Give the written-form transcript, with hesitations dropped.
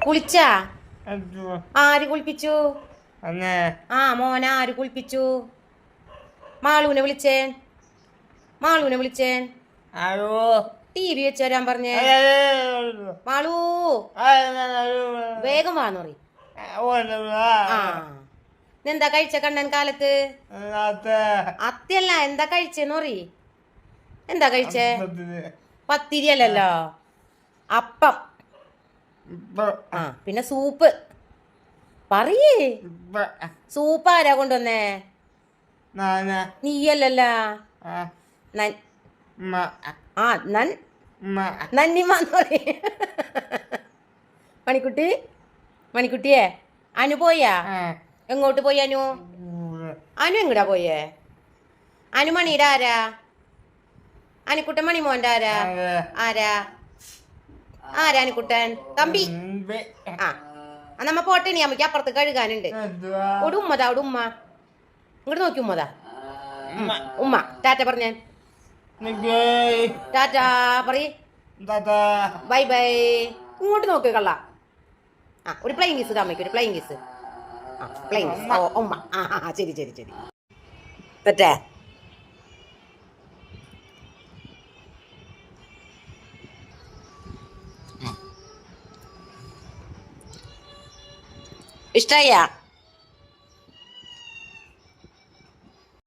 കുളിച്ചാ? ആര് കുളിപ്പിച്ചു? ആ മോനെ ആര് കുളിപ്പിച്ചു? മാളൂനെ വിളിച്ചേൻ. മാളൂനെ വിളിച്ചേൻ. ടി വി വെച്ച് തരാൻ പറഞ്ഞേ. മാളൂ വേഗം വാന്ന് പറ. ആ എന്താ കഴിച്ച കണ്ണൻ കാലത്ത്? അത്യല്ല, എന്താ കഴിച്ചെന്ന് പറ. എന്താ കഴിച്ചേ? പത്തിരി അല്ലല്ലോ, അപ്പം. ആ പിന്നെ സൂപ്പ് പറയേ. സൂപ്പ് ആരാ കൊണ്ടുവന്നേ? നീയല്ലല്ല. ആ നന്നിമാന്ന് പറ. മണിക്കുട്ടി, മണിക്കുട്ടിയെ അനു പോയാ? എങ്ങോട്ട് പോയി അനു? അനു എങ്ങടാ പോയേ? അനുമണിയുടെ ആരാ? അനുക്കുട്ടൻ മണിമോന്റെ ആരാ? ആരാ ആരാ അനുക്കുട്ടൻ? തമ്പി. ആ നമ്മ പോട്ടെ, നീ അമ്മയ്ക്ക് അപ്പുറത്ത് കഴുകാനുണ്ട്. അവിടെ ഉമ്മതാ, അവിടെ ഉമ്മ. ഇങ്ങോട്ട് നോക്കി ഉമ്മതാ. ഉമ്മ ടാറ്റ പറഞ്ഞ. ടാറ്റാ പറയ്. Bye bye. ഇങ്ങോട്ട് നോക്ക് കള്ള. ആ ഒരു പ്ലെയിൻ കിസ് അമ്മയ്ക്ക്, ഒരു പ്ലെയിൻ കിസ്. ആ പ്ലെയിൻ കിസ്. ഓ ഉമ്മ. ആ ശരി ശരി ശരി. തെറ്റേ ഇഷ്ടായ?